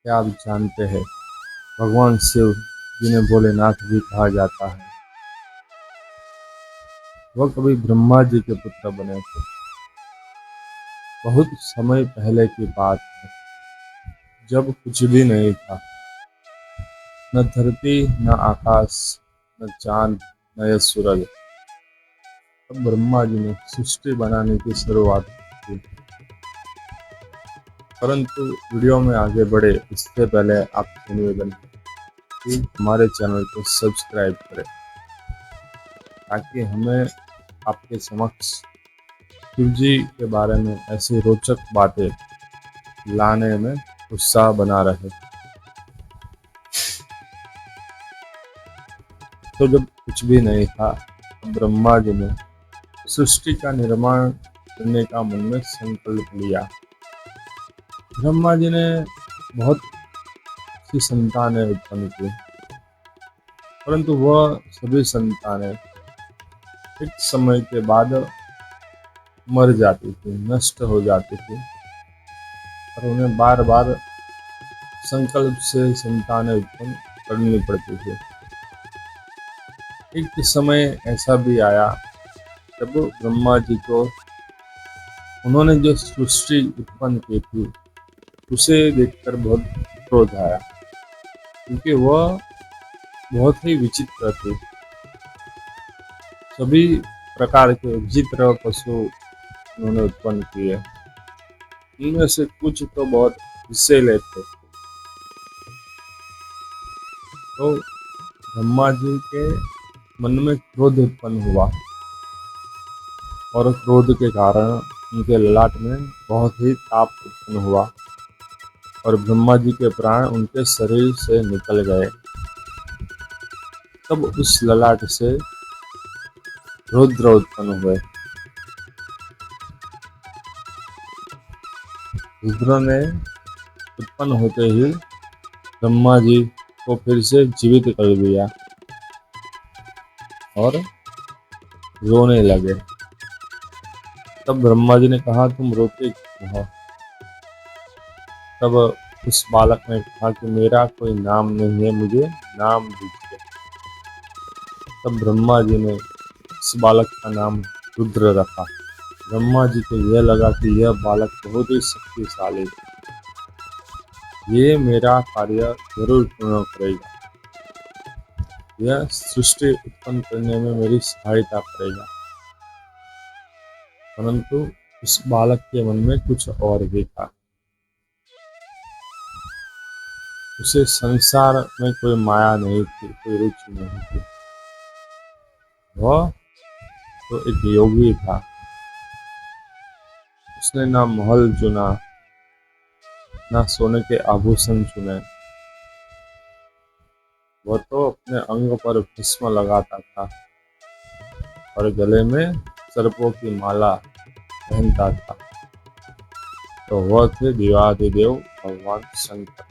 क्या आप जानते हैं भगवान शिव जिन्हें भोलेनाथ भी कहा जाता है, वह कभी ब्रह्मा जी के पुत्र बने थे। बहुत समय पहले की बात है, जब कुछ भी नहीं था, न धरती, न आकाश, न चांद, न यह सूरज। तब ब्रह्मा जी ने सृष्टि बनाने की शुरुआत की। परंतु वीडियो में आगे बढ़े इससे पहले आपसे निवेदन है कि हमारे चैनल को सब्सक्राइब करें, ताकि हमें आपके समक्ष शिव जी के बारे में ऐसी रोचक बातें लाने में उत्साह बना रहे। तो जब कुछ भी नहीं था, ब्रह्मा जी ने सृष्टि का निर्माण करने का मन में संकल्प लिया। ब्रह्मा जी ने बहुत सी संतानें उत्पन्न की, परंतु वह सभी संतानें एक समय के बाद मर जाती थी, नष्ट हो जाती थी, और उन्हें बार बार संकल्प से संतानें उत्पन्न करनी पड़ती थी। एक समय ऐसा भी आया जब ब्रह्मा जी को उन्होंने जो सृष्टि उत्पन्न की थी उसे देखकर बहुत क्रोध आया, क्योंकि वह बहुत ही विचित्र थी। सभी प्रकार के विचित्र पशु उन्होंने उत्पन्न किए, उनमें से कुछ तो बहुत विषैले थे। तो ब्रह्मा जी के मन में क्रोध उत्पन्न हुआ, और क्रोध के कारण उनके ललाट में बहुत ही ताप उत्पन्न हुआ, और ब्रह्मा जी के प्राण उनके शरीर से निकल गए। तब उस ललाट से रुद्र उत्पन्न हुए। रुद्र ने उत्पन्न होते ही ब्रह्मा जी को फिर से जीवित कर दिया और रोने लगे। तब ब्रह्मा जी ने कहा, तुम रोते क्यों हो? तब उस बालक ने कहा कि मेरा कोई नाम नहीं है, मुझे नाम दीजिए। तब ब्रह्मा जी ने इस बालक का नाम रुद्र रखा। ब्रह्मा जी को यह लगा कि यह बालक बहुत ही शक्तिशाली, ये मेरा कार्य जरूर पूर्ण करेगा, यह सृष्टि उत्पन्न करने में मेरी सहायता करेगा। परंतु उस बालक के मन में कुछ और भी था। उसे संसार में कोई माया नहीं थी, कोई रुचि नहीं थी। वह तो एक योगी था। उसने ना महल चुना, ना सोने के आभूषण चुने। वह तो अपने अंग पर भस्म लगाता था और गले में सर्पों की माला पहनता था। तो वह थे देवाधिदेव भगवान शंकर।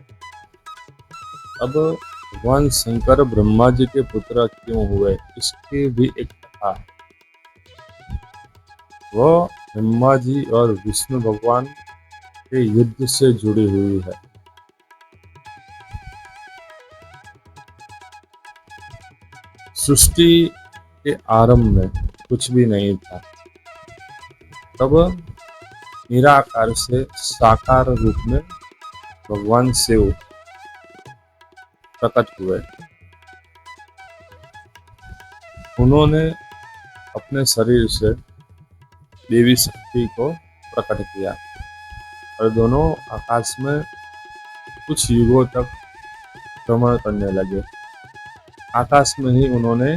अब भगवान शंकर ब्रह्मा जी के पुत्र क्यों हुए, इसकी भी एक कथा है। वह ब्रह्मा जी और विष्णु भगवान के युद्ध से जुड़ी हुई है। सृष्टि के आरंभ में कुछ भी नहीं था। तब निराकार से साकार रूप में भगवान शिव प्रकट हुए। उन्होंने अपने शरीर से देवी शक्ति को प्रकट किया और दोनों आकाश में कुछ युगों तक भ्रमण करने लगे। आकाश में ही उन्होंने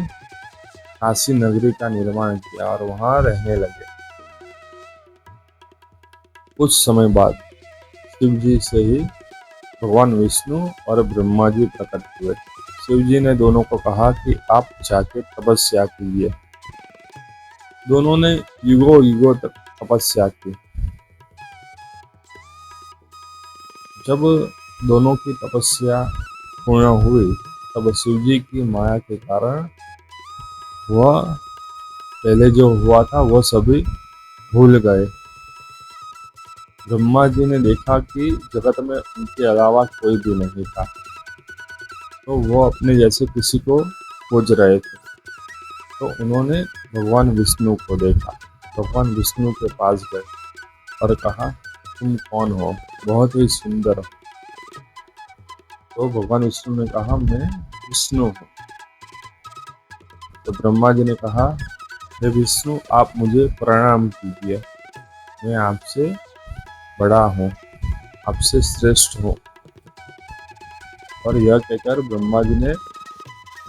काशी नगरी का निर्माण किया और वहां रहने लगे। कुछ समय बाद शिव जी से ही भगवान विष्णु और ब्रह्मा जी प्रकट हुए। शिव जी ने दोनों को कहा कि आप जाके तपस्या कीजिए। दोनों ने युगों युगों तक तपस्या की। जब दोनों की तपस्या पूर्ण हुई, तब शिव जी की माया के कारण वह पहले जो हुआ था वह सभी भूल गए। ब्रह्मा जी ने देखा कि जगत में उनके अलावा कोई भी नहीं था, तो वो अपने जैसे किसी को खोज रहे थे। तो उन्होंने भगवान विष्णु को देखा। भगवान विष्णु के पास गए और कहा, तुम कौन हो, बहुत ही सुंदर हो। तो भगवान विष्णु ने कहा, मैं विष्णु हूँ। तो ब्रह्मा जी ने कहा, हे विष्णु, आप मुझे प्रणाम कीजिए, मैं आपसे बड़ा हूँ, आपसे श्रेष्ठ हूँ। और यह कहकर ब्रह्मा जी ने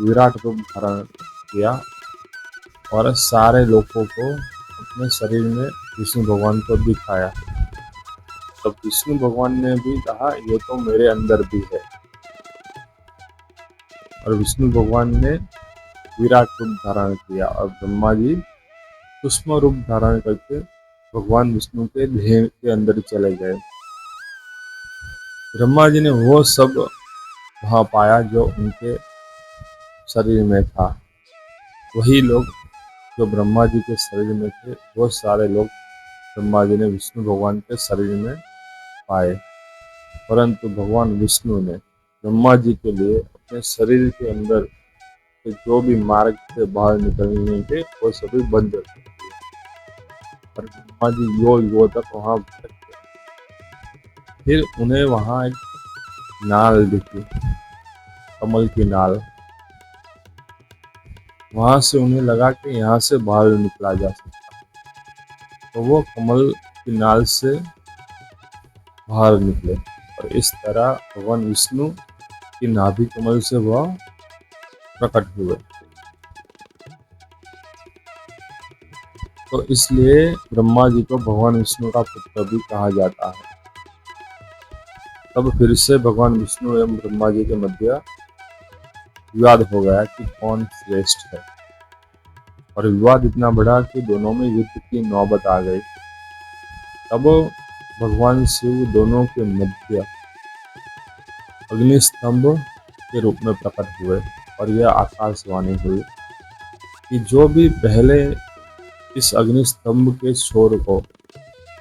विराट रूप धारण किया और सारे लोगों को अपने शरीर में विष्णु भगवान को दिखाया। तब विष्णु भगवान ने भी कहा, ये तो मेरे अंदर भी है। और विष्णु भगवान ने विराट रूप धारण किया और ब्रह्मा जी सूक्ष्म रूप धारण करके भगवान विष्णु के देह के अंदर चले गए। ब्रह्मा जी ने वो सब वहाँ पाया जो उनके शरीर में था। वही लोग जो ब्रह्मा जी के शरीर में थे, वो सारे लोग ब्रह्मा जी ने विष्णु भगवान के शरीर में पाए। परंतु भगवान विष्णु ने ब्रह्मा जी के लिए अपने शरीर के अंदर के जो भी मार्ग से बाहर निकलने के, वो सभी बंद कर दिए। और ब्रह्मा जी यो तक वहाँ भटकते। फिर उन्हें वहाँ एक नाल दिखी, कमल की नाल। वहां से उन्हें लगा कि यहाँ से बाहर निकला जा सकता, तो वो कमल की नाल से बाहर निकले। और इस तरह भगवान विष्णु की नाभि कमल से वह प्रकट हुए। तो इसलिए ब्रह्मा जी को भगवान विष्णु का पुत्र भी कहा जाता है। तब फिर से भगवान विष्णु एवं ब्रह्मा जी के मध्य विवाद हो गया कि कौन श्रेष्ठ है। और विवाद इतना बढ़ा कि दोनों में युद्ध की नौबत आ गई। तब भगवान शिव दोनों के मध्य अग्निस्तंभ के रूप में प्रकट हुए और यह आकाशवाणी हुई कि जो भी पहले इस अग्निस्तंभ के छोर को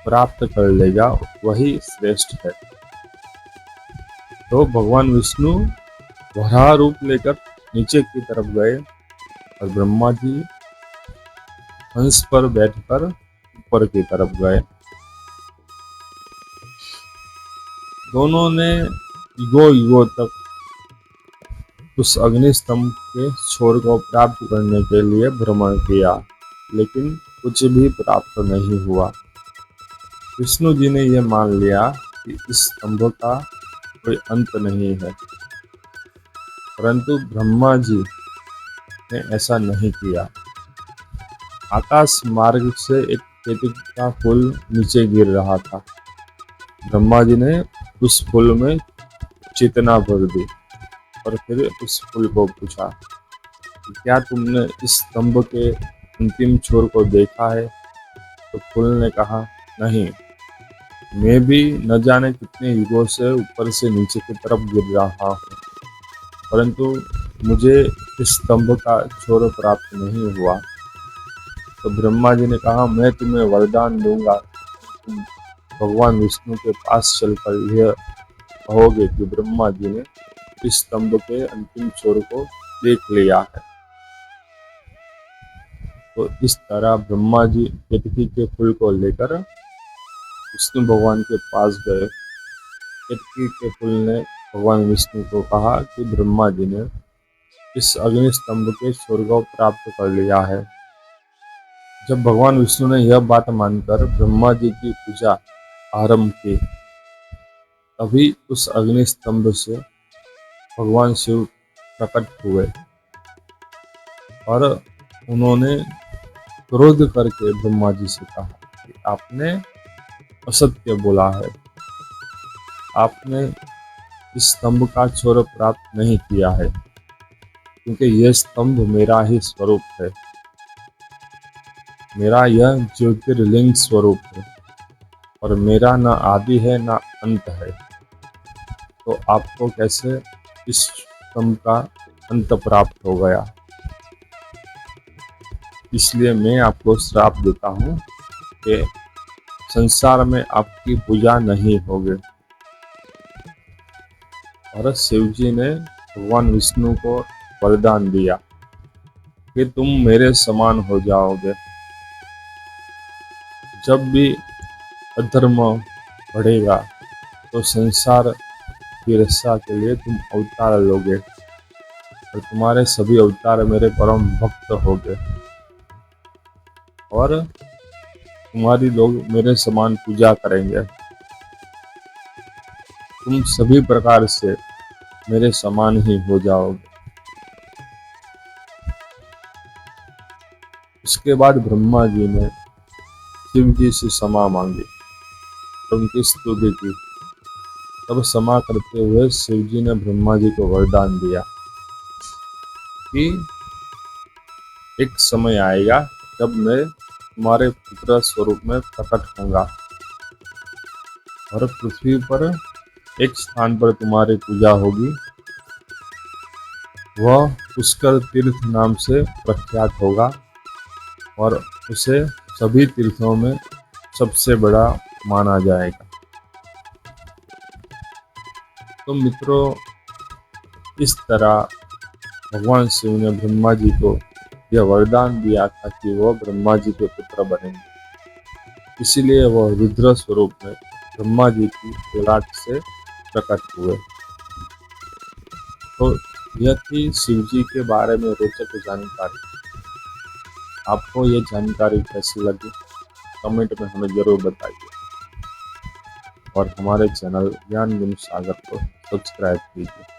प्राप्त कर लेगा वही श्रेष्ठ है। तो भगवान विष्णु वराह रूप लेकर नीचे की तरफ गए और ब्रह्मा जी हंस पर बैठकर ऊपर की तरफ गए। दोनों ने युगों तक उस अग्निस्तंभ के छोर को प्राप्त करने के लिए भ्रमण किया, लेकिन कुछ भी प्राप्त नहीं हुआ। विष्णु जी ने यह मान लिया कि इस स्तंभ का कोई अंत नहीं है, परंतु ब्रह्मा जी ने ऐसा नहीं किया। आकाश मार्ग से एक केतकी का फूल नीचे गिर रहा था। ब्रह्मा जी ने उस फूल में चेतना भर दी और फिर उस फूल को पूछा कि क्या तुमने इस स्तंभ के अंतिम छोर को देखा है? तो फूल ने कहा, नहीं, मैं भी न जाने कितने युगों से ऊपर से नीचे की तरफ गिर रहा हूँ, परंतु मुझे इस स्तंभ का छोर प्राप्त नहीं हुआ। तो ब्रह्मा जी ने कहा, मैं तुम्हें वरदान दूंगा, तुम भगवान विष्णु के पास चलकर यह कहोगे कि ब्रह्मा जी ने इस स्तंभ के अंतिम छोर को देख लिया है। तो इस तरह ब्रह्मा जी केतकी के फूल को लेकर विष्णु भगवान के पास गए। केतकी के फूल ने भगवान विष्णु को कहा कि ब्रह्मा जी ने इस अग्नि स्तंभ के छोर को प्राप्त कर लिया है। जब भगवान विष्णु ने यह बात मानकर ब्रह्मा जी की पूजा आरंभ की, तभी उस अग्नि स्तंभ से भगवान शिव प्रकट हुए और उन्होंने क्रोध करके ब्रह्मा जी से कहा कि आपने असत्य बोला है, आपने इस स्तंभ का छोर प्राप्त नहीं किया है, क्योंकि यह स्तंभ मेरा ही स्वरूप है, मेरा यह ज्योतिर्लिंग स्वरूप है और मेरा न आदि है न अंत है। तो आपको कैसे इस स्तंभ का अंत प्राप्त हो गया? इसलिए मैं आपको श्राप देता हूँ कि संसार में आपकी पूजा नहीं होगी। और शिव जी ने भगवान विष्णु को वरदान दिया कि तुम मेरे समान हो जाओगे। जब भी अधर्म बढ़ेगा तो संसार की रक्षा के लिए तुम अवतार लोगे और तुम्हारे सभी अवतार मेरे परम भक्त होंगे और तुम्हारी लोग मेरे समान पूजा करेंगे। तुम सभी प्रकार से मेरे समान ही हो जाओगे। उसके बाद ब्रह्मा जी ने शिव जी से क्षमा मांगी और उनकी स्तुति की। तब क्षमा करते हुए शिव जी ने ब्रह्मा जी को वरदान दिया कि एक समय आएगा जब मैं तुम्हारे पुत्र स्वरूप में प्रकट होऊंगा और पृथ्वी पर एक स्थान पर तुम्हारी पूजा होगी। वह पुष्कर तीर्थ नाम से प्रख्यात होगा और उसे सभी तीर्थों में सबसे बड़ा माना जाएगा। तो मित्रों, इस तरह भगवान शिव ने ब्रह्मा जी को यह वरदान दिया था कि वह ब्रह्मा जी के पुत्र बनेंगे। इसीलिए वह रुद्र स्वरूप में ब्रह्मा जी की ललाट से प्रकट हुए। तो यह थी शिव जी के बारे में रोचक जानकारी। आपको ये जानकारी कैसी लगी कमेंट में हमें जरूर बताइए और हमारे चैनल ज्ञान गुण सागर को सब्सक्राइब कीजिए।